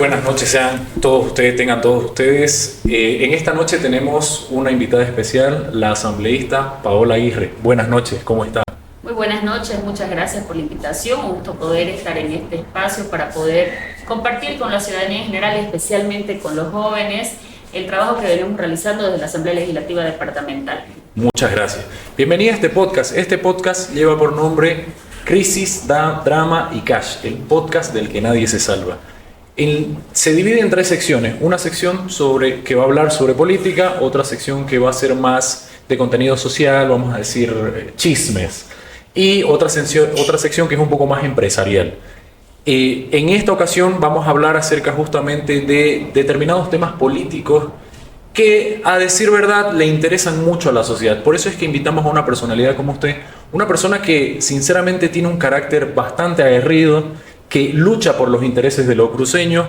buenas noches, tengan todos ustedes. En esta noche tenemos una invitada especial, la asambleísta Paola Aguirre. Buenas noches, ¿cómo está? Muy buenas noches, muchas gracias por la invitación. Un gusto poder estar en este espacio para poder compartir con la ciudadanía en general y especialmente con los jóvenes el trabajo que venimos realizando desde la Asamblea Legislativa Departamental. Muchas gracias. Bienvenida a este podcast. Este podcast lleva por nombre Crisis, Drama y Cash, el podcast del que nadie se salva. Se divide en tres secciones. Una sección que va a hablar sobre política, otra sección que va a ser más de contenido social, vamos a decir chismes, y otra sección que es un poco más empresarial. En esta ocasión vamos a hablar acerca justamente de determinados temas políticos que, a decir verdad, le interesan mucho a la sociedad. Por eso es que invitamos a una personalidad como usted, una persona que sinceramente tiene un carácter bastante aguerrido, que lucha por los intereses de los cruceños.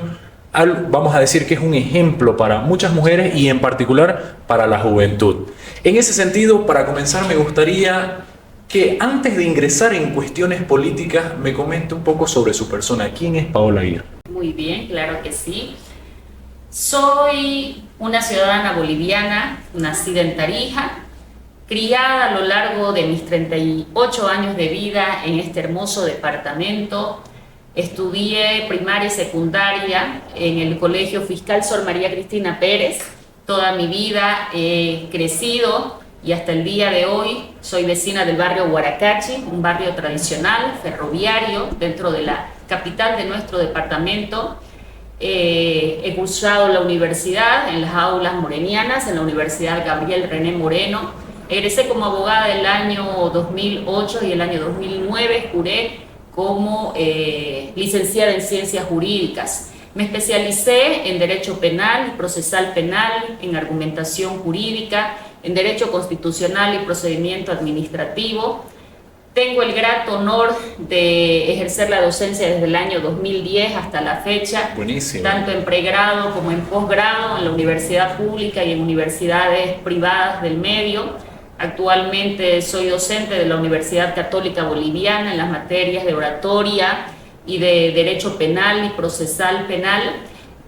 Vamos a decir que es un ejemplo para muchas mujeres y en particular para la juventud. En ese sentido, para comenzar, me gustaría que antes de ingresar en cuestiones políticas me comente un poco sobre su persona. ¿Quién es Paola Aguirre? Muy bien, claro que sí. Soy una ciudadana boliviana, nacida en Tarija, criada a lo largo de mis 38 años de vida en este hermoso departamento. Estudié primaria y secundaria en el Colegio Fiscal Sor María Cristina Pérez. Toda mi vida he crecido y hasta el día de hoy soy vecina del barrio Huaracachi, un barrio tradicional, ferroviario, dentro de la capital de nuestro departamento. He cursado la universidad en las aulas morenianas, en la Universidad Gabriel René Moreno. Egresé como abogada el año 2008 y el año 2009 juré como licenciada en Ciencias Jurídicas. Me especialicé en Derecho Penal y Procesal Penal, en Argumentación Jurídica, en Derecho Constitucional y Procedimiento Administrativo. Tengo el grato honor de ejercer la docencia desde el año 2010 hasta la fecha. Buenísimo. Tanto en pregrado como en posgrado, en la universidad pública y en universidades privadas del medio. Actualmente soy docente de la Universidad Católica Boliviana en las materias de oratoria y de Derecho Penal y Procesal Penal.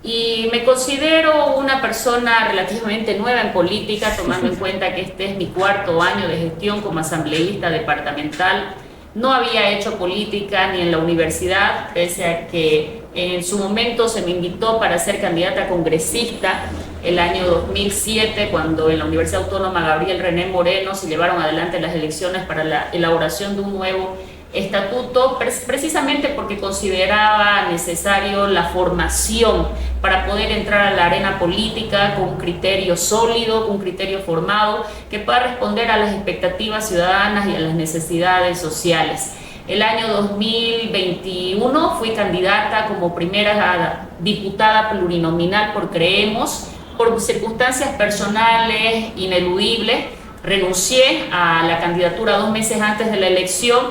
Y me considero una persona relativamente nueva en política, tomando en cuenta que este es mi cuarto año de gestión como asambleísta departamental. No había hecho política ni en la universidad, pese a que en su momento se me invitó para ser candidata a congresista el año 2007, cuando en la Universidad Autónoma Gabriel René Moreno se llevaron adelante las elecciones para la elaboración de un nuevo estatuto, precisamente porque consideraba necesario la formación para poder entrar a la arena política con un criterio sólido, con un criterio formado, que pueda responder a las expectativas ciudadanas y a las necesidades sociales. El año 2021 fui candidata como primera diputada plurinominal por Creemos. Por circunstancias personales ineludibles, renuncié a la candidatura 2 meses antes de la elección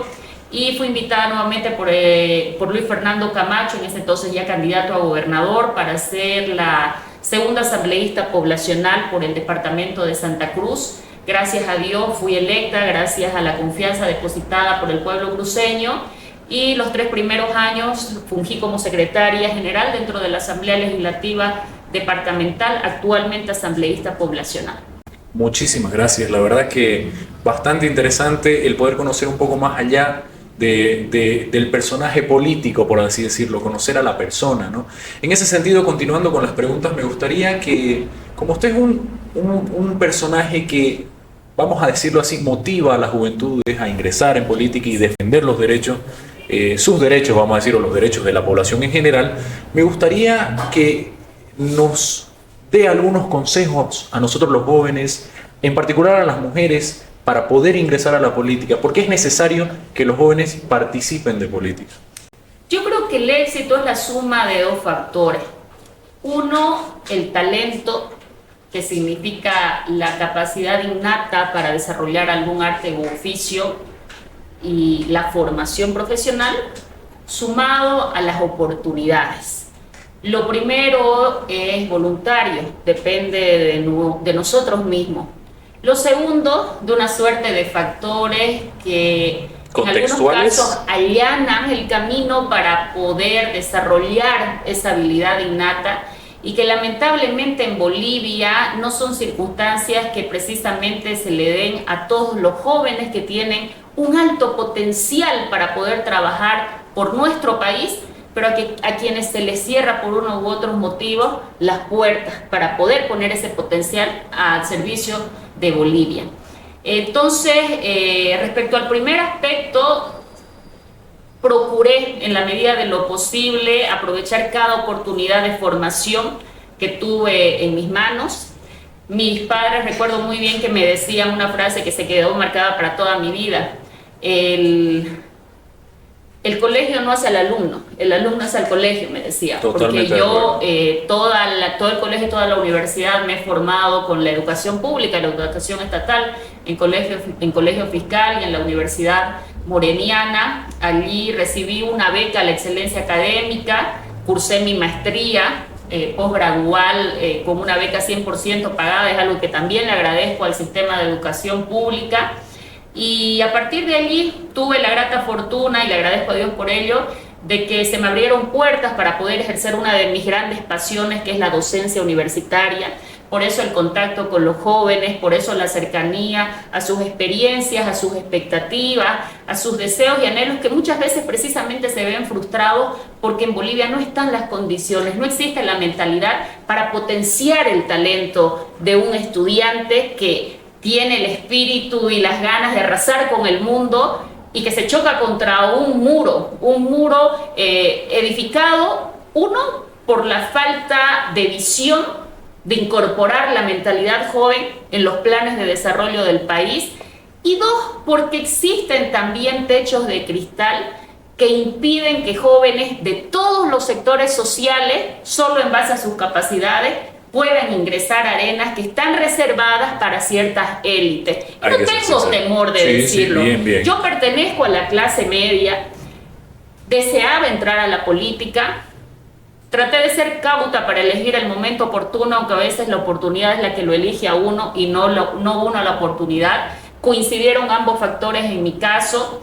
y fui invitada nuevamente por Luis Fernando Camacho, en ese entonces ya candidato a gobernador, para ser la segunda asambleísta poblacional por el departamento de Santa Cruz. Gracias a Dios fui electa, gracias a la confianza depositada por el pueblo cruceño, y los 3 primeros años fungí como secretaria general dentro de la Asamblea Legislativa Departamental, actualmente asambleísta poblacional. Muchísimas gracias. La verdad que bastante interesante el poder conocer un poco más allá del personaje político, por así decirlo, conocer a la persona, ¿no? En ese sentido, continuando con las preguntas, me gustaría que, como usted es un personaje que, vamos a decirlo así, motiva a las juventudes a ingresar en política y defender los derechos, sus derechos, vamos a decir, o los derechos de la población en general, me gustaría que nos dé algunos consejos a nosotros los jóvenes, en particular a las mujeres, para poder ingresar a la política. ¿Por qué es necesario que los jóvenes participen de política? Yo creo que el éxito es la suma de 2 factores. Uno, el talento, que significa la capacidad innata para desarrollar algún arte u oficio, y la formación profesional, sumado a las oportunidades. Lo primero es voluntario, depende de nosotros mismos. Lo segundo, de una suerte de factores que en algunos casos allanan el camino para poder desarrollar esa habilidad innata, y que lamentablemente en Bolivia no son circunstancias que precisamente se le den a todos los jóvenes que tienen un alto potencial para poder trabajar por nuestro país, pero a quienes se les cierra por uno u otros motivos las puertas para poder poner ese potencial al servicio de Bolivia. Entonces, respecto al primer aspecto, procuré en la medida de lo posible aprovechar cada oportunidad de formación que tuve en mis manos. Mis padres, recuerdo muy bien que me decían una frase que se quedó marcada para toda mi vida: el colegio no hace al alumno, el alumno hace al colegio, me decía. Totalmente. Porque yo todo el colegio, toda la universidad me he formado con la educación pública, la educación estatal, en colegio fiscal y en la Universidad Moreniana. Allí recibí una beca a la excelencia académica, cursé mi maestría posgradual con una beca 100% pagada, es algo que también le agradezco al sistema de educación pública. Y a partir de allí tuve la grata fortuna, y le agradezco a Dios por ello, de que se me abrieron puertas para poder ejercer una de mis grandes pasiones, que es la docencia universitaria. Por eso el contacto con los jóvenes, por eso la cercanía a sus experiencias, a sus expectativas, a sus deseos y anhelos, que muchas veces precisamente se ven frustrados porque en Bolivia no están las condiciones, no existe la mentalidad para potenciar el talento de un estudiante que tiene el espíritu y las ganas de arrasar con el mundo, y que se choca contra un muro edificado, uno, por la falta de visión de incorporar la mentalidad joven en los planes de desarrollo del país, y dos, porque existen también techos de cristal que impiden que jóvenes de todos los sectores sociales, solo en base a sus capacidades, puedan ingresar a arenas que están reservadas para ciertas élites. No tengo temor de decirlo. Bien. Yo pertenezco a la clase media, deseaba entrar a la política, traté de ser cauta para elegir el momento oportuno, aunque a veces la oportunidad es la que lo elige a uno y no uno a la oportunidad. Coincidieron ambos factores en mi caso.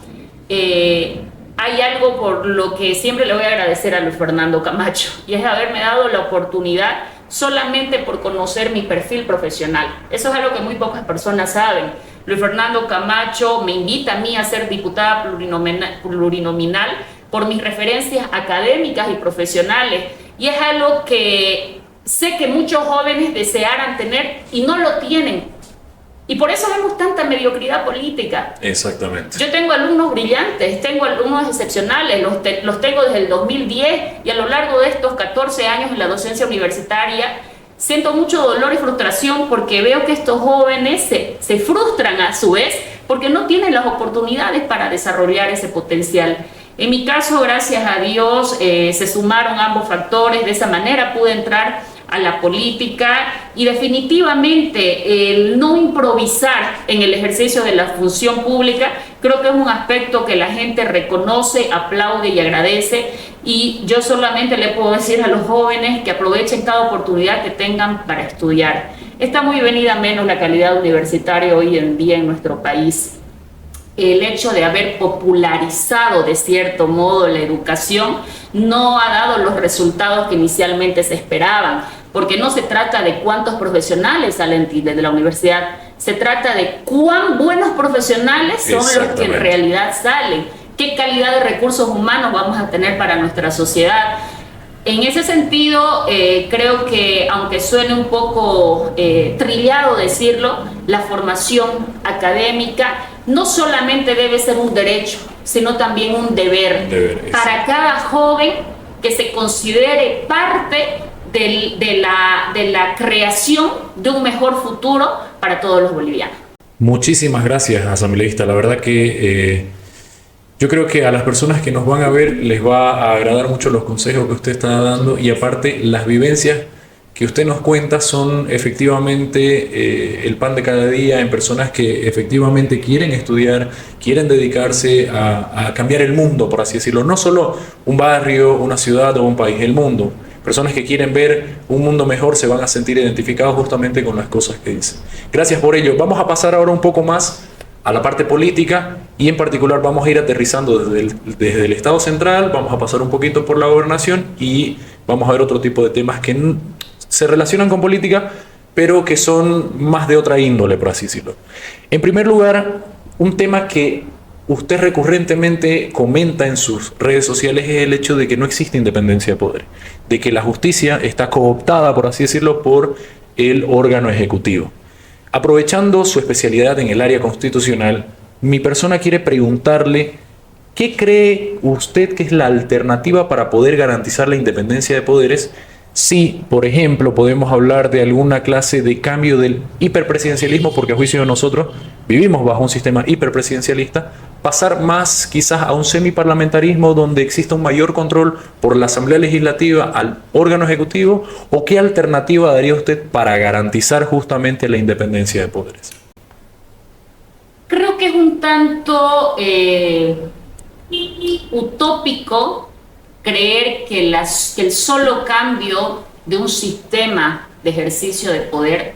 Hay algo por lo que siempre le voy a agradecer a Luis Fernando Camacho, y es haberme dado la oportunidad solamente por conocer mi perfil profesional. Eso es algo que muy pocas personas saben. Luis Fernando Camacho me invita a mí a ser diputada plurinominal por mis referencias académicas y profesionales, y es algo que sé que muchos jóvenes desearan tener y no lo tienen. Y por eso vemos tanta mediocridad política. Exactamente. Yo tengo alumnos brillantes, tengo alumnos excepcionales, los tengo desde el 2010, y a lo largo de estos 14 años en la docencia universitaria siento mucho dolor y frustración porque veo que estos jóvenes se frustran a su vez porque no tienen las oportunidades para desarrollar ese potencial. En mi caso, gracias a Dios, se sumaron ambos factores. De esa manera pude entrar a la política, y definitivamente el no improvisar en el ejercicio de la función pública creo que es un aspecto que la gente reconoce, aplaude y agradece, y yo solamente le puedo decir a los jóvenes que aprovechen cada oportunidad que tengan para estudiar. Está muy venida menos la calidad universitaria hoy en día en nuestro país. El hecho de haber popularizado de cierto modo la educación no ha dado los resultados que inicialmente se esperaban, porque no se trata de cuántos profesionales salen de la universidad, se trata de cuán buenos profesionales son los que en realidad salen, qué calidad de recursos humanos vamos a tener para nuestra sociedad. En ese sentido, creo que, aunque suene un poco trillado decirlo, la formación académica no solamente debe ser un derecho, sino también un deber para cada joven que se considere parte de la creación de un mejor futuro para todos los bolivianos. Muchísimas gracias, asambleísta. La verdad que yo creo que a las personas que nos van a ver les va a agradar mucho los consejos que usted está dando, y aparte las vivencias que usted nos cuenta son efectivamente el pan de cada día en personas que efectivamente quieren estudiar, quieren dedicarse a cambiar el mundo, por así decirlo. No solo un barrio, una ciudad o un país, el mundo. Personas que quieren ver un mundo mejor se van a sentir identificados justamente con las cosas que dicen. Gracias por ello. Vamos a pasar ahora un poco más a la parte política y en particular vamos a ir aterrizando desde el Estado central, vamos a pasar un poquito por la gobernación y vamos a ver otro tipo de temas que se relacionan con política, pero que son más de otra índole, por así decirlo. En primer lugar, un tema que usted recurrentemente comenta en sus redes sociales es el hecho de que no existe independencia de poder, de que la justicia está cooptada, por así decirlo, por el órgano ejecutivo. Aprovechando su especialidad en el área constitucional, mi persona quiere preguntarle ¿qué cree usted que es la alternativa para poder garantizar la independencia de poderes? Si, por ejemplo, podemos hablar de alguna clase de cambio del hiperpresidencialismo, porque a juicio de nosotros vivimos bajo un sistema hiperpresidencialista, pasar más quizás a un semiparlamentarismo donde exista un mayor control por la Asamblea Legislativa al órgano ejecutivo, o qué alternativa daría usted para garantizar justamente la independencia de poderes. Creo que es un tanto utópico creer que el solo cambio de un sistema de ejercicio de poder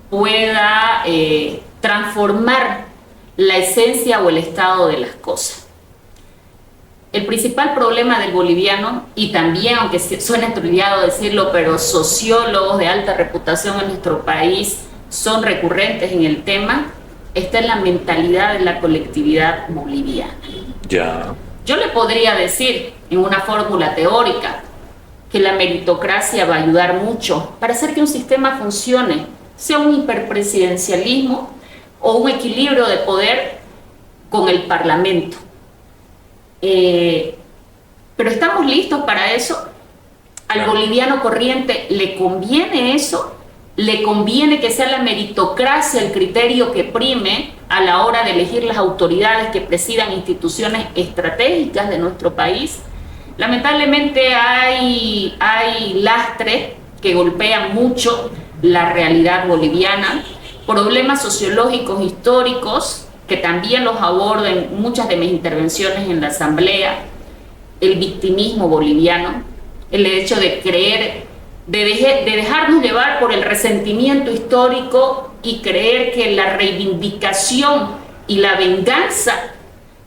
pueda transformar la esencia o el estado de las cosas. El principal problema del boliviano, y también, aunque suena trillado decirlo, pero sociólogos de alta reputación en nuestro país son recurrentes en el tema, está en la mentalidad de la colectividad boliviana. Ya. Yo le podría decir en una fórmula teórica que la meritocracia va a ayudar mucho para hacer que un sistema funcione, sea un hiperpresidencialismo o un equilibrio de poder con el Parlamento. Pero ¿estamos listos para eso? ¿Al boliviano corriente le conviene eso? ¿Le conviene que sea la meritocracia el criterio que prime a la hora de elegir las autoridades que presidan instituciones estratégicas de nuestro país? Lamentablemente hay lastres que golpean mucho la realidad boliviana, problemas sociológicos históricos que también los abordo en muchas de mis intervenciones en la Asamblea, el victimismo boliviano, el hecho de creer, de dejarnos llevar por el resentimiento histórico y creer que la reivindicación y la venganza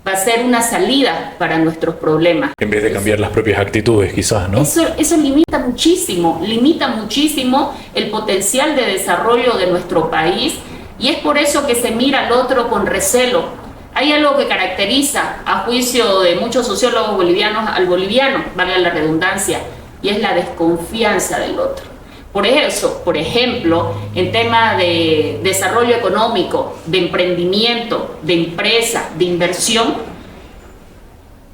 va a ser una salida para nuestros problemas. En vez de cambiar las propias actitudes, quizás, ¿no? Eso limita muchísimo el potencial de desarrollo de nuestro país, y es por eso que se mira al otro con recelo. Hay algo que caracteriza, a juicio de muchos sociólogos bolivianos, al boliviano, valga la redundancia, y es la desconfianza del otro. Por eso, por ejemplo, en temas de desarrollo económico, de emprendimiento, de empresa, de inversión,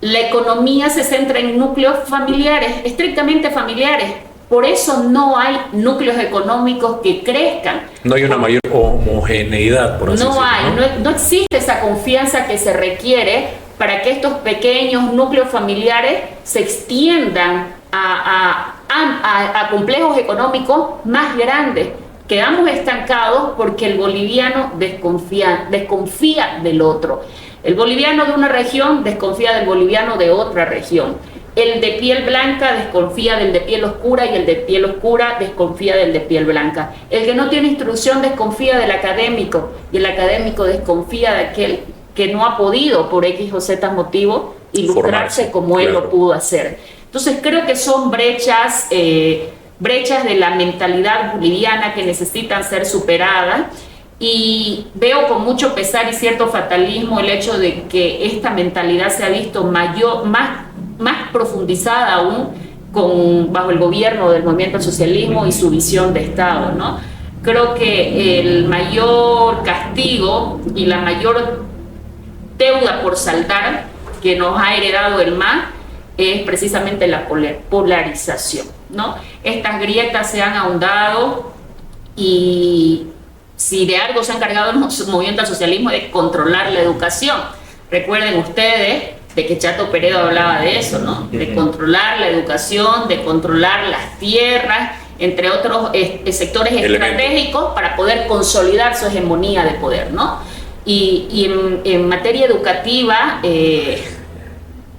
la economía se centra en núcleos familiares, estrictamente familiares. Por eso no hay núcleos económicos que crezcan. No hay una mayor homogeneidad, por así decirlo. No existe esa confianza que se requiere para que estos pequeños núcleos familiares se extiendan a complejos económicos más grandes. Quedamos estancados porque el boliviano desconfía del otro. El boliviano de una región desconfía del boliviano de otra región. El de piel blanca desconfía del de piel oscura y el de piel oscura desconfía del de piel blanca. El que no tiene instrucción desconfía del académico y el académico desconfía de aquel que no ha podido por X o Z motivo ilustrarse como él lo pudo hacer. Entonces creo que son brechas de la mentalidad boliviana que necesitan ser superadas, y veo con mucho pesar y cierto fatalismo el hecho de que esta mentalidad se ha visto más profundizada aún bajo el gobierno del movimiento al socialismo y su visión de Estado, ¿no? Creo que el mayor castigo y la mayor deuda por saldar que nos ha heredado el MAS es precisamente la polarización, ¿no? Estas grietas se han ahondado, y si de algo se ha encargado el movimiento al socialismo es de controlar la educación. Recuerden ustedes de que Chato Peredo hablaba de eso, ¿no? De controlar la educación, de controlar las tierras, entre otros sectores estratégicos para poder consolidar su hegemonía de poder, ¿no? Y en materia educativa,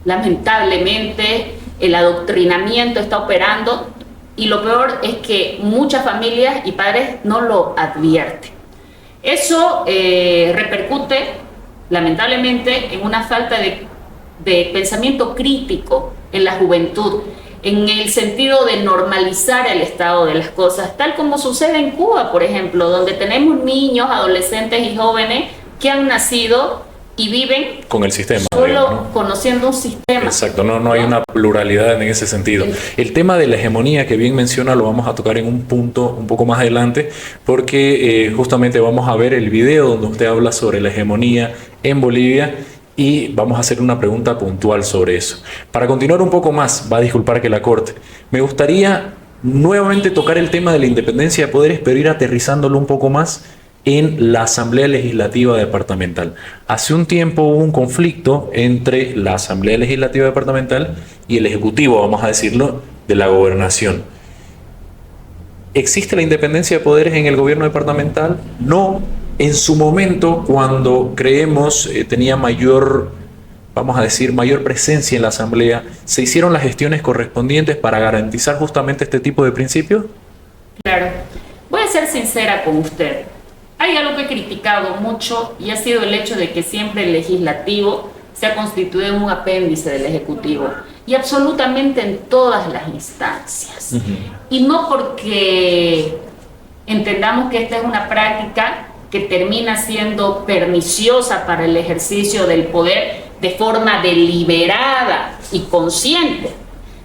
lamentablemente, el adoctrinamiento está operando, y lo peor es que muchas familias y padres no lo advierten. Eso repercute lamentablemente, en una falta de pensamiento crítico en la juventud, en el sentido de normalizar el estado de las cosas, tal como sucede en Cuba, por ejemplo, donde tenemos niños, adolescentes y jóvenes que han nacido y viven con el sistema, solo digamos, ¿no? conociendo un sistema. Exacto, no hay una pluralidad en ese sentido. El tema de la hegemonía que bien menciona lo vamos a tocar en un punto un poco más adelante, porque justamente vamos a ver el video donde usted habla sobre la hegemonía en Bolivia y vamos a hacer una pregunta puntual sobre eso. Para continuar un poco más, va a disculpar que la corte, me gustaría nuevamente tocar el tema de la independencia de poderes, pero ir aterrizándolo un poco más en la Asamblea Legislativa Departamental. Hace un tiempo hubo un conflicto entre la Asamblea Legislativa Departamental y el Ejecutivo, vamos a decirlo, de la Gobernación. ¿Existe la independencia de poderes en el gobierno departamental? No. En su momento, cuando creemos tenía mayor, vamos a decir, mayor presencia en la Asamblea, ¿se hicieron las gestiones correspondientes para garantizar justamente este tipo de principios? Claro. Voy a ser sincera con usted. Hay algo que he criticado mucho y ha sido el hecho de que siempre el legislativo se ha constituido en un apéndice del ejecutivo y absolutamente en todas las instancias. Y no porque entendamos que esta es una práctica que termina siendo perniciosa para el ejercicio del poder de forma deliberada y consciente,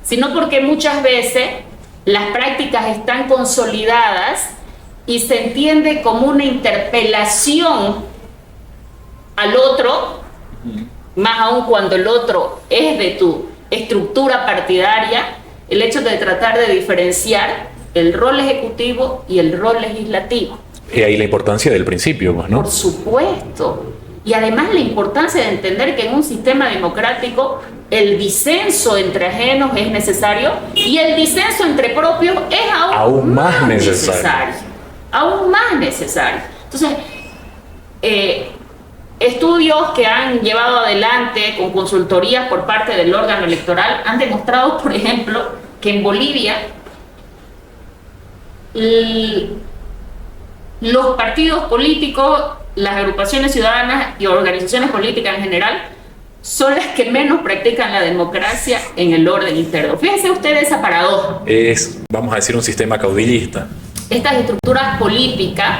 sino porque muchas veces las prácticas están consolidadas y se entiende como una interpelación al otro, más aún cuando el otro es de tu estructura partidaria, el hecho de tratar de diferenciar el rol ejecutivo y el rol legislativo. Y ahí la importancia del principio, pues, ¿no? Por supuesto. Y además la importancia de entender que en un sistema democrático el disenso entre ajenos es necesario y el disenso entre propios es aún más necesario. Aún más necesario. Entonces, estudios que han llevado adelante con consultorías por parte del órgano electoral han demostrado, por ejemplo, que en Bolivia los partidos políticos, las agrupaciones ciudadanas y organizaciones políticas en general son las que menos practican la democracia en el orden interno. Fíjense ustedes esa paradoja. Es, vamos a decir, un sistema caudillista. Estas estructuras políticas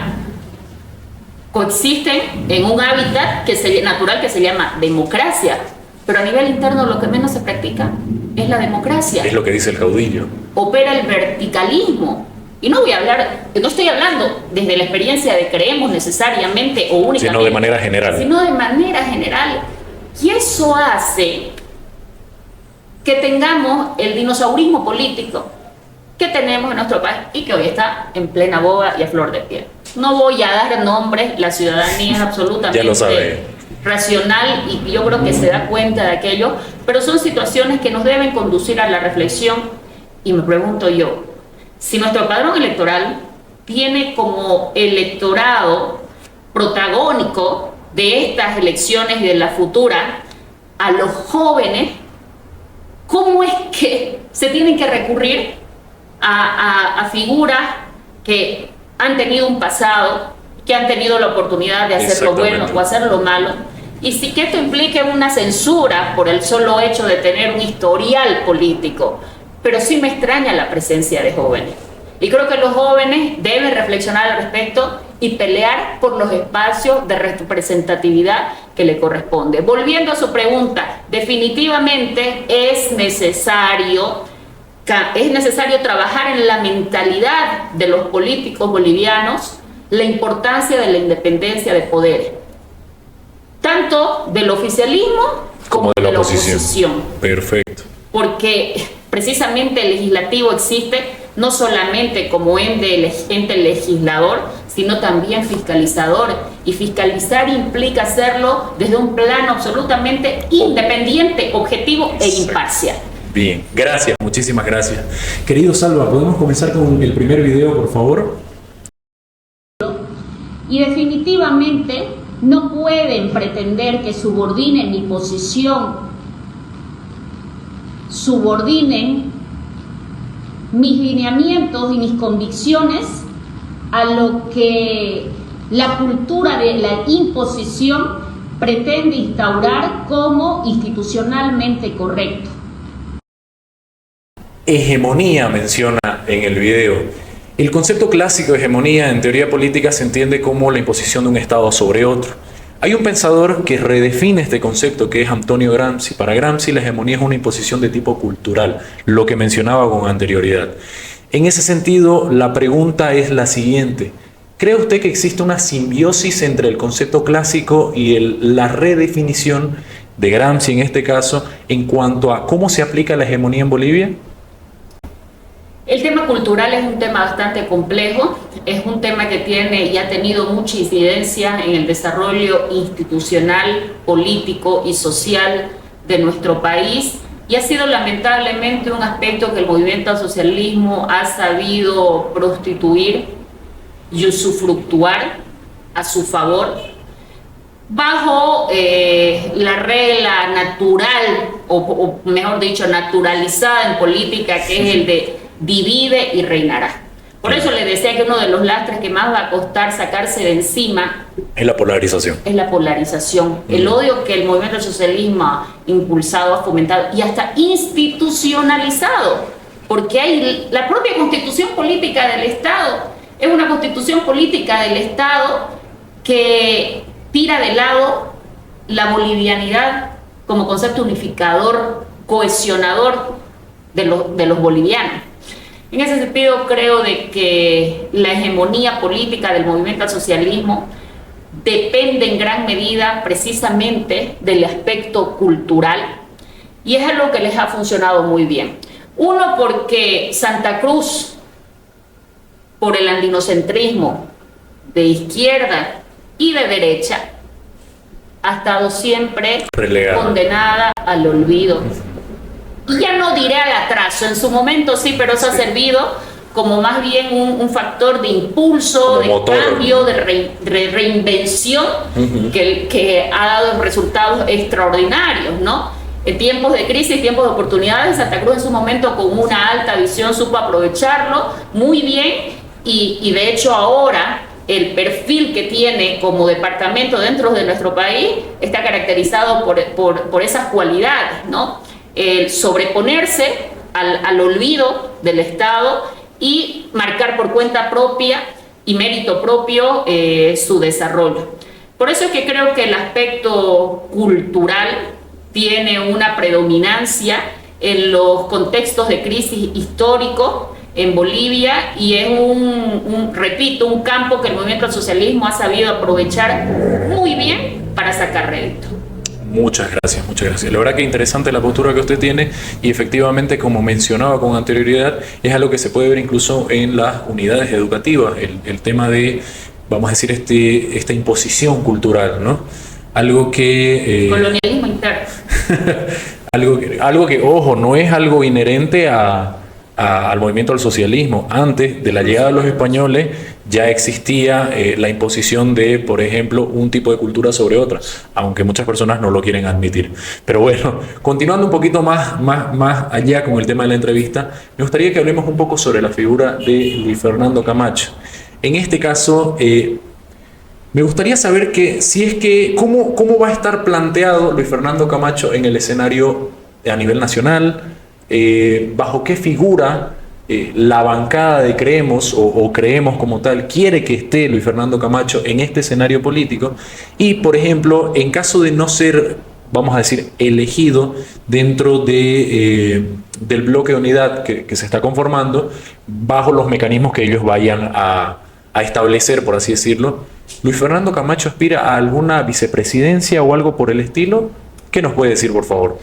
coexisten en un hábitat natural que se llama democracia, pero a nivel interno lo que menos se practica es la democracia. Es lo que dice el caudillo. Opera el verticalismo. Y no estoy hablando desde la experiencia de creemos necesariamente o únicamente, sino de manera general. Sino de manera general. Y eso hace que tengamos el dinosaurismo político que tenemos en nuestro país y que hoy está en plena boga y a flor de piel. No voy a dar nombres, la ciudadanía es absolutamente ya lo sabe, racional y yo creo que se da cuenta de aquello, pero son situaciones que nos deben conducir a la reflexión y me pregunto yo, si nuestro padrón electoral tiene como electorado protagónico de estas elecciones y de la futura a los jóvenes, ¿cómo es que se tienen que recurrir a figuras que han tenido un pasado, que han tenido la oportunidad de hacer lo bueno o hacer lo malo? Y si que esto implique una censura por el solo hecho de tener un historial político, pero sí me extraña la presencia de jóvenes. Y creo que los jóvenes deben reflexionar al respecto y pelear por los espacios de representatividad que le corresponde. Volviendo a su pregunta, definitivamente es necesario trabajar en la mentalidad de los políticos bolivianos la importancia de la independencia de poderes, tanto del oficialismo como de la oposición. Perfecto. Porque precisamente el legislativo existe no solamente como ente legislador, sino también fiscalizador. Y fiscalizar implica hacerlo desde un plano absolutamente independiente, objetivo e imparcial. Bien, gracias, muchísimas gracias. Querido Salva, ¿podemos comenzar con el primer video, por favor? Y definitivamente no pueden pretender que subordinen mi posición, subordinen mis lineamientos y mis convicciones a lo que la cultura de la imposición pretende instaurar como institucionalmente correcto. Hegemonía menciona en el video. El concepto clásico de hegemonía en teoría política se entiende como la imposición de un Estado sobre otro. Hay un pensador que redefine este concepto, que es Antonio Gramsci. Para Gramsci la hegemonía es una imposición de tipo cultural, lo que mencionaba con anterioridad. En ese sentido, la pregunta es la siguiente: ¿cree usted que existe una simbiosis entre el concepto clásico y la redefinición de Gramsci en este caso en cuanto a cómo se aplica la hegemonía en Bolivia? El tema cultural es un tema bastante complejo, es un tema que tiene y ha tenido mucha incidencia en el desarrollo institucional, político y social de nuestro país, y ha sido lamentablemente un aspecto que el movimiento al socialismo ha sabido prostituir y usufructuar a su favor, bajo la regla natural, o mejor dicho, naturalizada en política, que es el de divide y reinará. Por eso le decía que uno de los lastres que más va a costar sacarse de encima es la polarización. Es la polarización, el odio que el movimiento del socialismo ha impulsado, ha fomentado y hasta institucionalizado, porque hay la propia constitución política del Estado, es una constitución política del Estado que tira de lado la bolivianidad como concepto unificador, cohesionador de los bolivianos. En ese sentido, creo de que la hegemonía política del movimiento al socialismo depende en gran medida precisamente del aspecto cultural, y es algo que les ha funcionado muy bien. Uno, porque Santa Cruz, por el andinocentrismo de izquierda y de derecha, ha estado siempre relegada, condenada al olvido. Y ya no diré al atraso, en su momento sí, pero eso ha servido como más bien un factor de impulso, de motor, cambio, de reinvención, que ha dado resultados extraordinarios, ¿no? En tiempos de crisis, tiempos de oportunidades, Santa Cruz en su momento con una alta visión supo aprovecharlo muy bien, y de hecho ahora el perfil que tiene como departamento dentro de nuestro país está caracterizado por esas cualidades, ¿no? El sobreponerse al olvido del Estado y marcar por cuenta propia y mérito propio su desarrollo. Por eso es que creo que el aspecto cultural tiene una predominancia en los contextos de crisis histórico en Bolivia, y es repito, un campo que el movimiento al socialismo ha sabido aprovechar muy bien para sacar rédito. Muchas gracias, muchas gracias. La verdad que interesante la postura que usted tiene, y efectivamente, como mencionaba con anterioridad, es algo que se puede ver incluso en las unidades educativas, el tema de, vamos a decir, esta imposición cultural, ¿no? Algo que... colonialismo interno. algo que, ojo, no es algo inherente al movimiento al socialismo. Antes de la llegada de los españoles ya existía la imposición de, por ejemplo, un tipo de cultura sobre otra, aunque muchas personas no lo quieren admitir. Pero bueno, continuando un poquito más allá con el tema de la entrevista, me gustaría que hablemos un poco sobre la figura de Luis Fernando Camacho. En este caso, me gustaría saber cómo va a estar planteado Luis Fernando Camacho en el escenario a nivel nacional, bajo qué figura la bancada de Creemos o Creemos como tal quiere que esté Luis Fernando Camacho en este escenario político, y por ejemplo, en caso de no ser, vamos a decir, elegido dentro del bloque de unidad que se está conformando, bajo los mecanismos que ellos vayan a establecer, por así decirlo, ¿Luis Fernando Camacho aspira a alguna vicepresidencia o algo por el estilo? ¿Qué nos puede decir, por favor?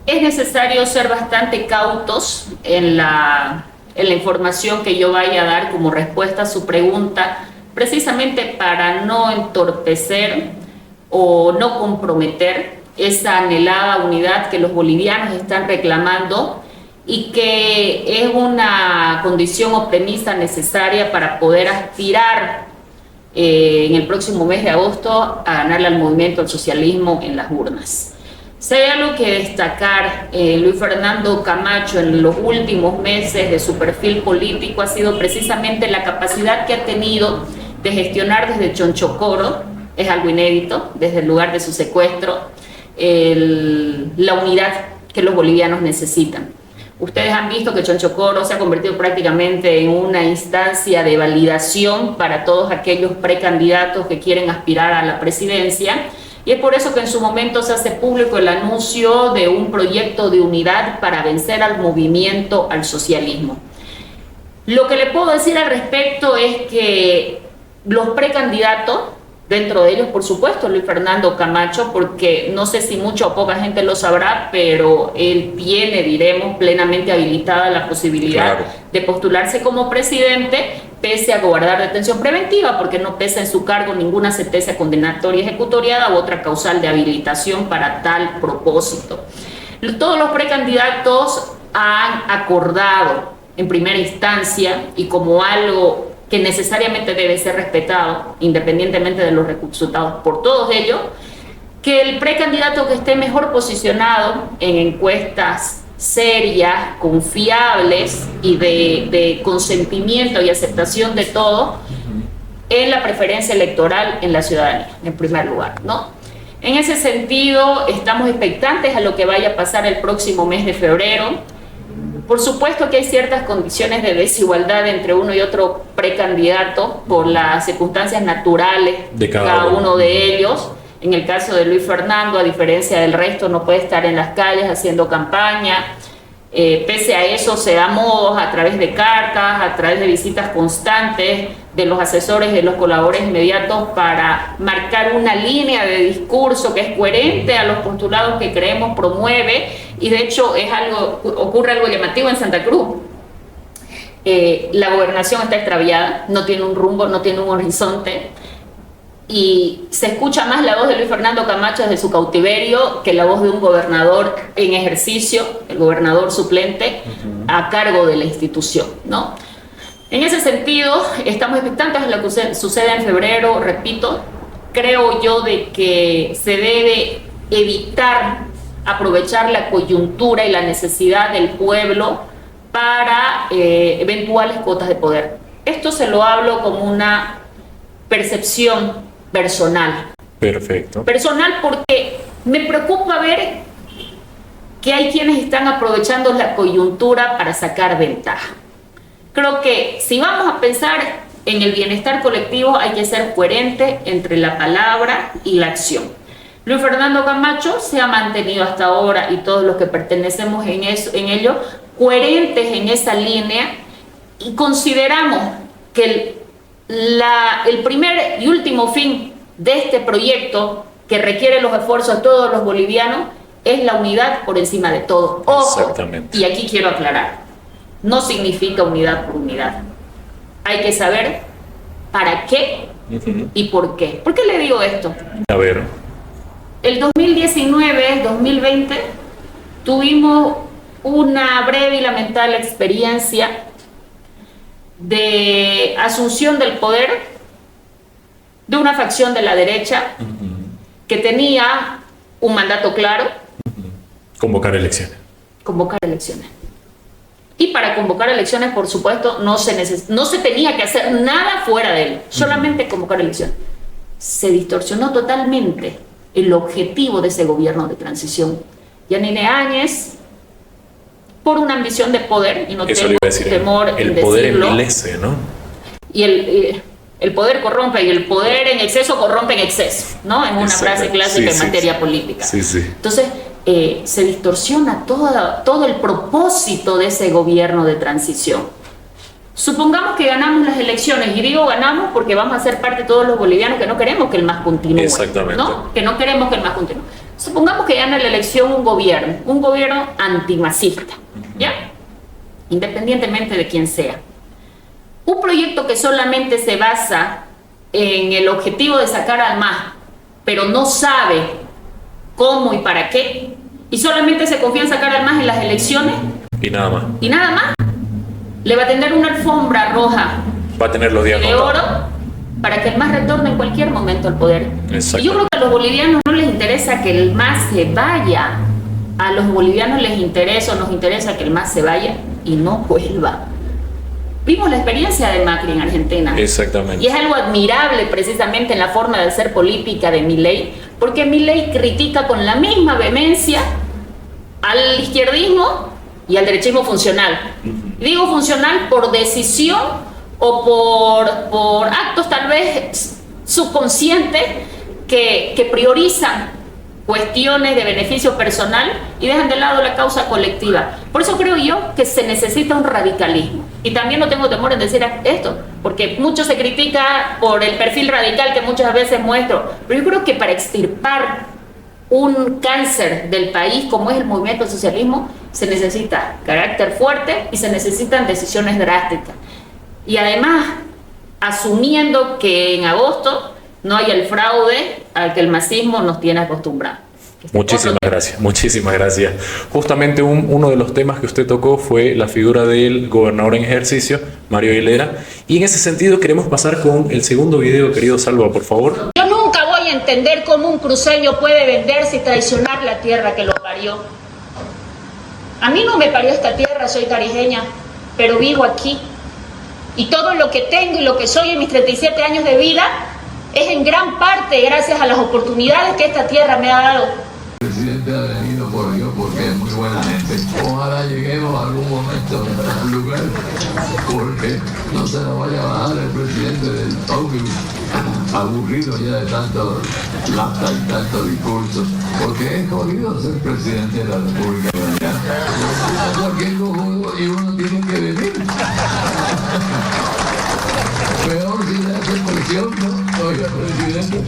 Es necesario ser bastante cautos en la información que yo vaya a dar como respuesta a su pregunta, precisamente para no entorpecer o no comprometer esa anhelada unidad que los bolivianos están reclamando, y que es una condición o premisa necesaria para poder aspirar en el próximo mes de agosto a ganarle al movimiento al socialismo en las urnas. Si hay algo que destacar, Luis Fernando Camacho en los últimos meses de su perfil político ha sido precisamente la capacidad que ha tenido de gestionar desde Chonchocoro es algo inédito desde el lugar de su secuestro, la unidad que los bolivianos necesitan. Ustedes han visto que Chonchocoro se ha convertido prácticamente en una instancia de validación para todos aquellos precandidatos que quieren aspirar a la presidencia, y es por eso que en su momento se hace público el anuncio de un proyecto de unidad para vencer al movimiento al socialismo. Lo que le puedo decir al respecto es que los precandidatos, dentro de ellos, por supuesto, Luis Fernando Camacho, porque no sé si mucha o poca gente lo sabrá, pero él tiene, diremos, plenamente habilitada la posibilidad de postularse como presidente, pese a guardar detención preventiva, porque no pesa en su cargo ninguna sentencia condenatoria ejecutoriada u otra causal de habilitación para tal propósito. Todos los precandidatos han acordado en primera instancia, y como algo que necesariamente debe ser respetado, independientemente de los resultados por todos ellos, que el precandidato que esté mejor posicionado en encuestas serias, confiables y de consentimiento y aceptación de todo, en la preferencia electoral en la ciudadanía, en primer lugar, ¿no? En ese sentido, estamos expectantes a lo que vaya a pasar el próximo mes de febrero. Por supuesto que hay ciertas condiciones de desigualdad entre uno y otro precandidato por las circunstancias naturales de cada uno de ellos. En el caso de Luis Fernando, a diferencia del resto, no puede estar en las calles haciendo campaña. Pese a eso, se da modos a través de cartas, a través de visitas constantes de los asesores y de los colaboradores inmediatos para marcar una línea de discurso que es coherente a los postulados que creemos promueve, y de hecho ocurre algo llamativo en Santa Cruz. La gobernación está extraviada, no tiene un rumbo, no tiene un horizonte, y se escucha más la voz de Luis Fernando Camacho desde su cautiverio que la voz de un gobernador en ejercicio, el gobernador suplente, a cargo de la institución, ¿no? En ese sentido, estamos expectantes de lo que suceda en febrero. Repito, creo yo de que se debe evitar aprovechar la coyuntura y la necesidad del pueblo para eventuales cuotas de poder. Esto se lo hablo como una percepción personal. Perfecto. Personal, porque me preocupa ver que hay quienes están aprovechando la coyuntura para sacar ventaja. Creo que si vamos a pensar en el bienestar colectivo, hay que ser coherente entre la palabra y la acción. Luis Fernando Camacho se ha mantenido hasta ahora, y todos los que pertenecemos en ello, coherentes en esa línea, y consideramos que el primer y último fin de este proyecto, que requiere los esfuerzos de todos los bolivianos, es la unidad por encima de todo. Ojo, exactamente. Y aquí quiero aclarar, no significa unidad por unidad. Hay que saber para qué y por qué. ¿Por qué le digo esto? A ver. El 2019-2020 tuvimos una breve y lamentable experiencia de asunción del poder de una facción de la derecha que tenía un mandato claro: convocar elecciones. Convocar elecciones. Y para convocar elecciones, por supuesto, no se tenía que hacer nada fuera de él, solamente convocar elecciones. Se distorsionó totalmente el objetivo de ese gobierno de transición. Yanine Áñez, por una ambición de poder, y no tengo temor en decirlo. El poder envilece, ¿no? Y el poder corrompe, y el poder en exceso corrompe en exceso, ¿no? Es una frase clásica en materia política. Sí. Entonces, se distorsiona todo el propósito de ese gobierno de transición. Supongamos que ganamos las elecciones, y digo ganamos porque vamos a ser parte de todos los bolivianos que no queremos que el MAS continúe. Exactamente. ¿No? Que no queremos que el MAS continúe. Supongamos que gana la elección un gobierno antimasista, ¿ya? Independientemente de quién sea. Un proyecto que solamente se basa en el objetivo de sacar al MAS, pero no sabe cómo y para qué, y solamente se confía en sacar al MAS en las elecciones. Y nada más. Y nada más. Le va a tener una alfombra roja. Va a tener los días de oro para que el MAS retorne en cualquier momento al poder. Y yo creo que a los bolivianos no les interesa que el MAS se vaya. A los bolivianos les interesa, o nos interesa que el MAS se vaya y no vuelva. Vimos la experiencia de Macri en Argentina. Exactamente. Y es algo admirable precisamente en la forma de hacer política de Milei, porque Milei critica con la misma vehemencia al izquierdismo y al derechismo funcional. Digo funcional por decisión o por actos tal vez subconscientes que priorizan cuestiones de beneficio personal y dejan de lado la causa colectiva. Por eso creo yo que se necesita un radicalismo. Y también no tengo temor en decir esto, porque mucho se critica por el perfil radical que muchas veces muestro, pero yo creo que para extirpar un cáncer del país como es el movimiento al socialismo, se necesita carácter fuerte y se necesitan decisiones drásticas. Y además, asumiendo que en agosto no hay el fraude al que el masismo nos tiene acostumbrados. Muchísimas gracias. Justamente uno de los temas que usted tocó fue la figura del gobernador en ejercicio, Mario Aguilera, y en ese sentido queremos pasar con el segundo video, querido Salva, por favor. Yo nunca voy a entender cómo un cruceño puede venderse y traicionar la tierra que lo parió. A mí no me parió esta tierra, soy tarijeña, pero vivo aquí. Y todo lo que tengo y lo que soy en mis 37 años de vida es en gran parte gracias a las oportunidades que esta tierra me ha dado. El presidente ha venido por Dios porque es muy buena gente. Ojalá lleguemos a algún momento al lugar porque no se nos vaya a bajar el presidente del ómnibus, aburrido ya de tanto lata y tanto discurso, porque es jodido ser presidente de la República Dominicana. Cualquier cojudo y uno tiene que venir. Peor si le hace presión, ¿no? Oiga, presidente,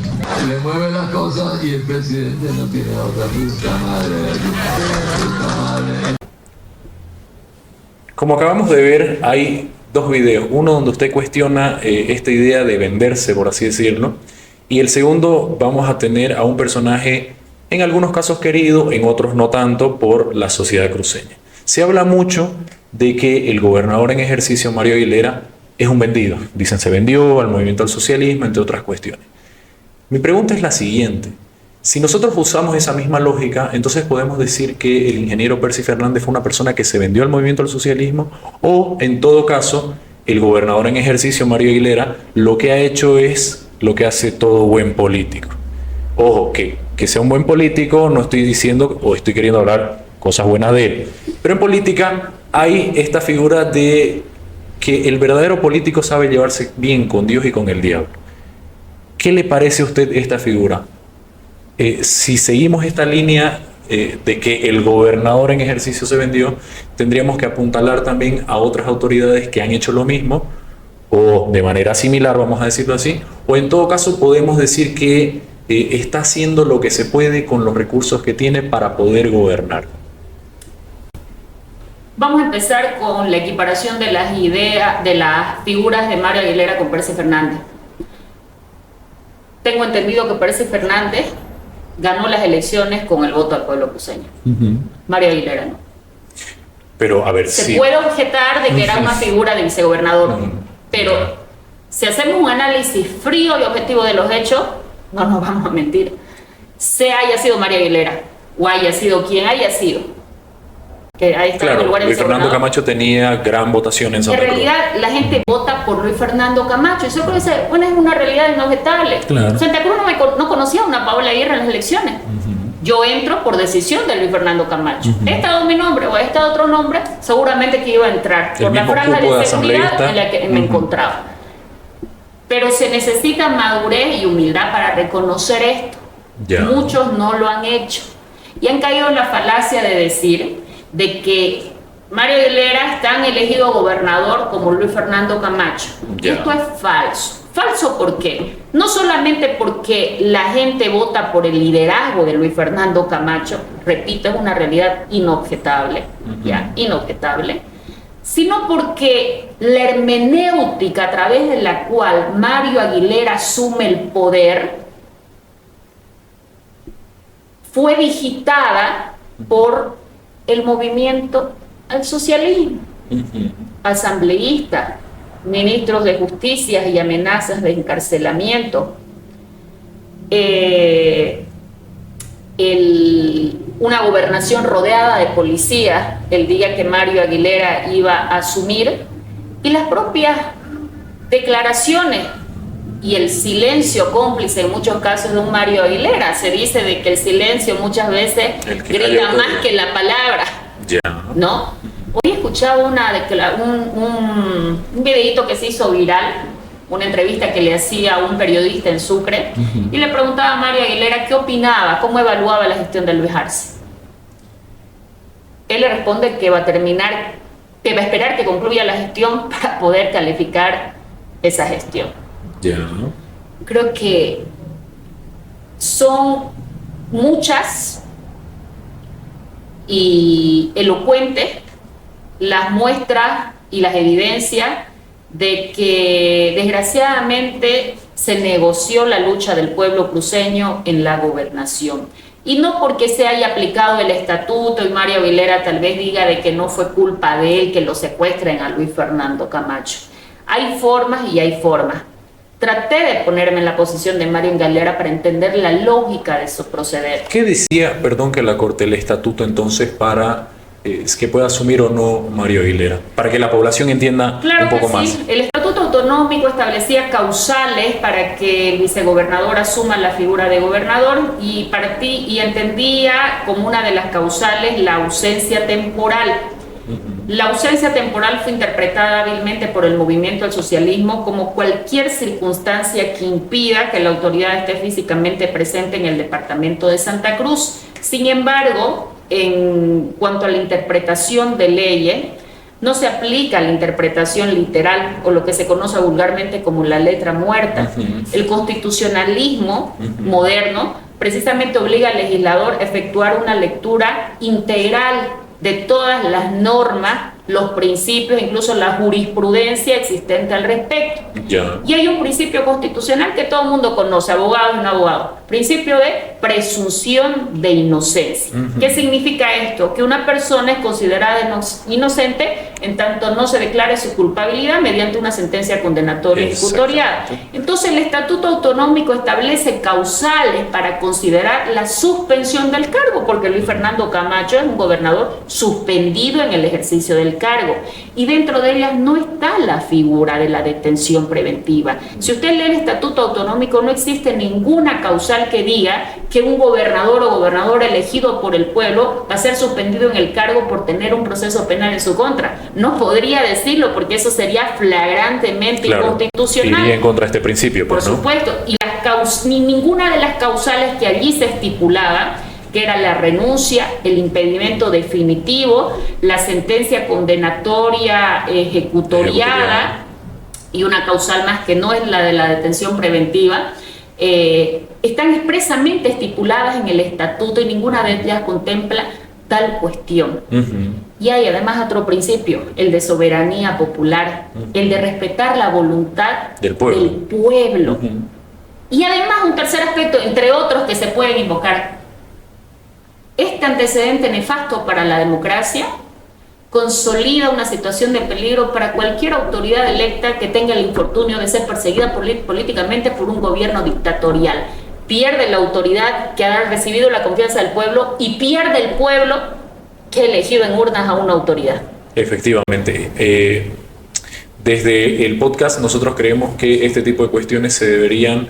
le mueve las cosas y el presidente no tiene otra puta madre. Como acabamos de ver, hay dos videos. Uno donde usted cuestiona esta idea de venderse, por así decirlo. Y el segundo, vamos a tener a un personaje, en algunos casos querido, en otros no tanto, por la sociedad cruceña. Se habla mucho de que el gobernador en ejercicio, Mario Aguilera, es un vendido. Dicen, se vendió al movimiento al socialismo, entre otras cuestiones. Mi pregunta es la siguiente. Si nosotros usamos esa misma lógica, entonces podemos decir que el ingeniero Percy Fernández fue una persona que se vendió al movimiento al socialismo, o en todo caso, el gobernador en ejercicio, Mario Aguilera, lo que ha hecho es lo que hace todo buen político. Ojo, que sea un buen político, no estoy diciendo o estoy queriendo hablar cosas buenas de él. Pero en política hay esta figura de que el verdadero político sabe llevarse bien con Dios y con el diablo. ¿Qué le parece a usted esta figura? Si seguimos esta línea de que el gobernador en ejercicio se vendió, tendríamos que apuntalar también a otras autoridades que han hecho lo mismo, o de manera similar, vamos a decirlo así, o en todo caso podemos decir que está haciendo lo que se puede con los recursos que tiene para poder gobernar. Vamos a empezar con la equiparación de las ideas, de las figuras de Mario Aguilera con Percy Fernández. Tengo entendido que Percy Fernández ganó las elecciones con el voto al pueblo cruceño. Mario Aguilera no. Pero a ver, se puede objetar de que era una figura de vicegobernador, pero si hacemos un análisis frío y objetivo de los hechos, no nos vamos a mentir. Sea haya sido Mario Aguilera o haya sido quien haya sido, que ahí está. Claro, el lugar Luis Fernando Camacho tenía gran votación en Santa Cruz. En realidad, la gente vota por Luis Fernando Camacho. Y yo creo que esa, bueno, es una realidad inobjetable. Claro. Santa Cruz no conocía a una Paola Aguirre en las elecciones. Yo entro por decisión de Luis Fernando Camacho. He estado mi nombre o he estado otro nombre, seguramente que iba a entrar por la franja de seguridad en la que me encontraba. Pero se necesita madurez y humildad para reconocer esto. Muchos no lo han hecho. Y han caído en la falacia de decir de que Mario Aguilera es tan elegido gobernador como Luis Fernando Camacho. Esto es falso. ¿Falso por qué? No solamente porque la gente vota por el liderazgo de Luis Fernando Camacho, repito, es una realidad inobjetable, inobjetable, sino porque la hermenéutica a través de la cual Mario Aguilera asume el poder fue digitada por el movimiento al socialismo, asambleístas, ministros de justicia y amenazas de encarcelamiento, una gobernación rodeada de policías el día que Mario Aguilera iba a asumir, Y las propias declaraciones y el silencio cómplice en muchos casos de un Mario Aguilera. Se dice de que el silencio muchas veces grita más que la palabra, ¿no? Hoy he escuchado un videíto que se hizo viral, una entrevista que le hacía a un periodista en Sucre, y le preguntaba a Mario Aguilera qué opinaba, cómo evaluaba la gestión de Luis Arce. Él le responde que va a esperar que concluya la gestión para poder calificar esa gestión. Creo que son muchas y elocuentes las muestras y las evidencias de que desgraciadamente se negoció la lucha del pueblo cruceño en la gobernación. Y no porque se haya aplicado el estatuto y Mario Aguilera tal vez diga de que no fue culpa de él que lo secuestren a Luis Fernando Camacho. Hay formas y hay formas. Traté de ponerme en la posición de Mario Aguilera para entender la lógica de su proceder. ¿Qué decía, perdón que la corte, el estatuto entonces para que pueda asumir o no Mario Aguilera? Para que la población entienda un poco más. El estatuto autonómico establecía causales para que el vicegobernador asuma la figura de gobernador y entendía como una de las causales la ausencia temporal. La ausencia temporal fue interpretada hábilmente por el movimiento al socialismo como cualquier circunstancia que impida que la autoridad esté físicamente presente en el departamento de Santa Cruz. Sin embargo, en cuanto a la interpretación de leyes, no se aplica la interpretación literal o lo que se conoce vulgarmente como la letra muerta. El constitucionalismo moderno precisamente obliga al legislador a efectuar una lectura integral de todas las normas, los principios, incluso la jurisprudencia existente al respecto. Y hay un principio constitucional que todo el mundo conoce, abogados y no abogados, principio de presunción de inocencia. ¿Qué significa esto? Que una persona es considerada inocente en tanto no se declare su culpabilidad mediante una sentencia condenatoria ejecutoriada. Entonces el Estatuto Autonómico establece causales para considerar la suspensión del cargo, porque Luis Fernando Camacho es un gobernador suspendido en el ejercicio del cargo, y dentro de ellas no está la figura de la detención preventiva. Si usted lee el Estatuto Autonómico, no existe ninguna causal que diga que un gobernador o gobernadora elegido por el pueblo va a ser suspendido en el cargo por tener un proceso penal en su contra. No podría decirlo porque eso sería flagrantemente inconstitucional. Iría en contra de este principio, por supuesto. Y ni ninguna de las causales que allí se estipulaba, que era la renuncia, el impedimento definitivo, la sentencia condenatoria ejecutoriada y una causal más que no es la de la detención preventiva, están expresamente estipuladas en el estatuto y ninguna de ellas contempla tal cuestión. Y hay además otro principio, el de soberanía popular, el de respetar la voluntad del pueblo. Y además un tercer aspecto, entre otros que se pueden invocar. Este antecedente nefasto para la democracia consolida una situación de peligro para cualquier autoridad electa que tenga el infortunio de ser perseguida políticamente por un gobierno dictatorial. Pierde la autoridad que ha recibido la confianza del pueblo y pierde el pueblo que ha elegido en urnas a una autoridad. Efectivamente. Desde el podcast nosotros creemos que este tipo de cuestiones se deberían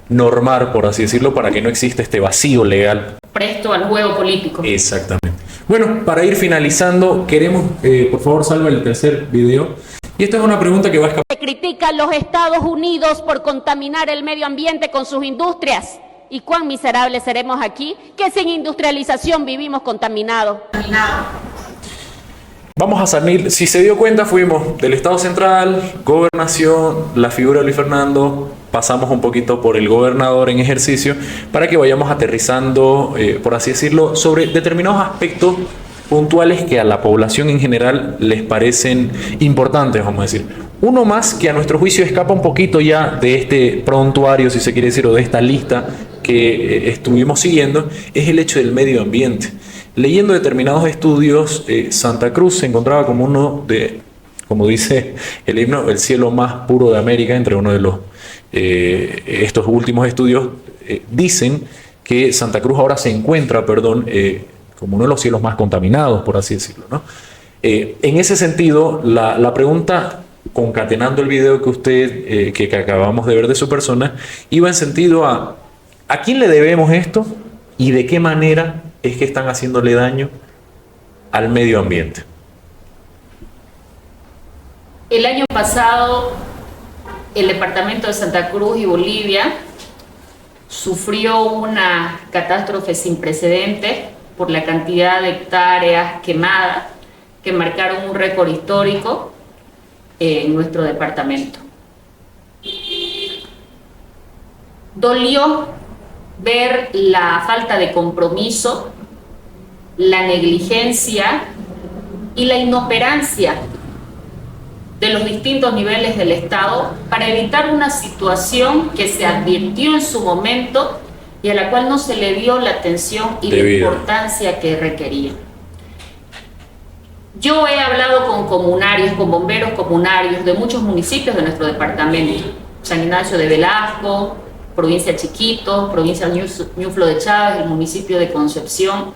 normar, por así decirlo, para que no exista este vacío legal presto al juego político. Exactamente. Bueno, para ir finalizando, queremos, por favor, salva el tercer video. Y esta es una pregunta que va a escapar. Se critica a los Estados Unidos por contaminar el medio ambiente con sus industrias. ¿Y cuán miserables seremos aquí, que sin industrialización vivimos contaminados? Vamos a salir, si se dio cuenta, fuimos del Estado Central, Gobernación, la figura de Luis Fernando, pasamos un poquito por el gobernador en ejercicio, para que vayamos aterrizando, por así decirlo, sobre determinados aspectos puntuales que a la población en general les parecen importantes, vamos a decir. Uno más que a nuestro juicio escapa un poquito ya de este prontuario, si se quiere decir, o de esta lista que estuvimos siguiendo, es el hecho del medio ambiente. Leyendo determinados estudios, Santa Cruz se encontraba como uno de, como dice el himno, el cielo más puro de América. Entre uno de los estos últimos estudios dicen que Santa Cruz ahora se encuentra, como uno de los cielos más contaminados, por así decirlo, ¿no? En ese sentido, la pregunta concatenando el video que usted, que acabamos de ver de su persona, iba en sentido a quién le debemos esto y de qué manera es que están haciéndole daño al medio ambiente. El año pasado, el departamento de Santa Cruz y Bolivia sufrió una catástrofe sin precedentes por la cantidad de hectáreas quemadas que marcaron un récord histórico en nuestro departamento. Dolió ver la falta de compromiso, la negligencia y la inoperancia de los distintos niveles del Estado para evitar una situación que se advirtió en su momento y a la cual no se le dio la atención y la importancia que requería. Yo he hablado con comunarios, con bomberos comunarios de muchos municipios de nuestro departamento: San Ignacio de Velasco, provincia Chiquito, provincia Ñuflo de Chávez, el municipio de Concepción,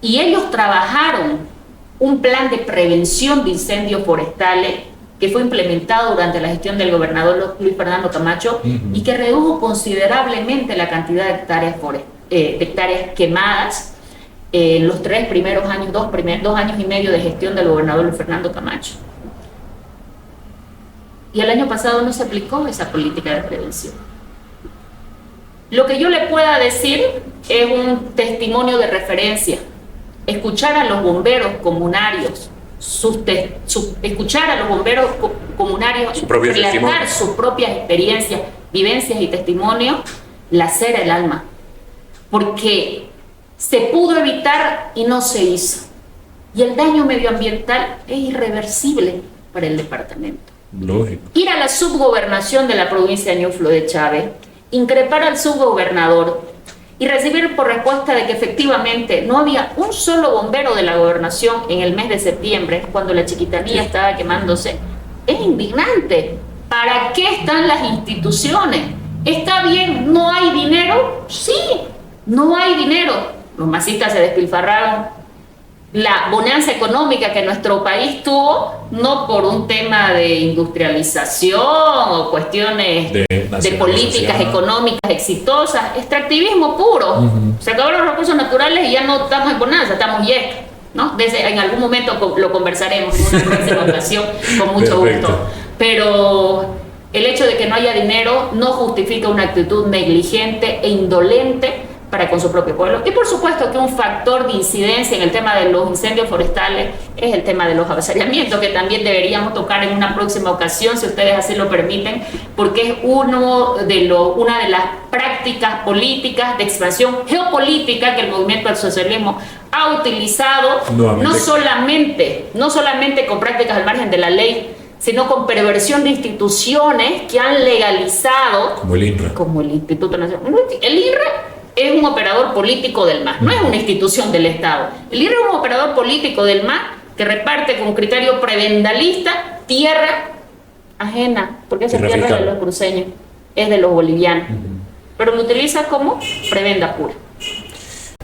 y ellos trabajaron un plan de prevención de incendios forestales que fue implementado durante la gestión del gobernador Luis Fernando Camacho y que redujo considerablemente la cantidad de hectáreas quemadas en los 3 primeros años, 2 años y medio de gestión del gobernador Luis Fernando Camacho. Y el año pasado no se aplicó esa política de prevención. Lo que yo le pueda decir es un testimonio de referencia. Escuchar a los bomberos comunarios, escuchar a los bomberos comunarios relatar sus propias experiencias, vivencias y testimonios, lacera el alma. Porque se pudo evitar y no se hizo. Y el daño medioambiental es irreversible para el departamento. Lógico. Ir a la subgobernación de la provincia de Ñuflo de Chávez, increpar al subgobernador y recibir por respuesta de que efectivamente no había un solo bombero de la gobernación en el mes de septiembre, cuando la Chiquitanía estaba quemándose, es indignante. ¿Para qué están las instituciones? ¿Está bien? ¿No hay dinero? Sí, no hay dinero. Los masistas se despilfarraron la bonanza económica que nuestro país tuvo, no por un tema de industrialización o cuestiones de políticas económicas exitosas, extractivismo puro. Se acabaron los recursos naturales y ya no estamos en bonanza, estamos yesca, ¿no? En algún momento lo conversaremos en una próxima ocasión con mucho gusto. Pero el hecho de que no haya dinero no justifica una actitud negligente e indolente para con su propio pueblo. Y por supuesto que un factor de incidencia en el tema de los incendios forestales es el tema de los avasallamientos, que también deberíamos tocar en una próxima ocasión, si ustedes así lo permiten, porque es una de las prácticas políticas de expansión geopolítica que el movimiento del socialismo ha utilizado, no solamente con prácticas al margen de la ley, sino con perversión de instituciones que han legalizado, como el INRA, como el Instituto Nacional. El INRA es un operador político del MAS, no es una institución del Estado. El INRA es un operador político del MAS que reparte con criterio prebendalista tierra ajena, porque esa tierra es de los cruceños, es de los bolivianos, pero lo utiliza como prebenda pura.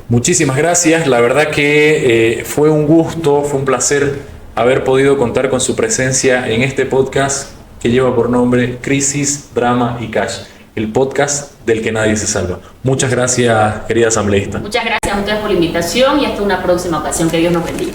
Muchísimas gracias, la verdad que fue un gusto, fue un placer haber podido contar con su presencia en este podcast que lleva por nombre Crisis, Drama y Cash, el podcast del que nadie se salva. Muchas gracias, querida asambleísta. Muchas gracias a ustedes por la invitación y hasta una próxima ocasión. Que Dios nos bendiga.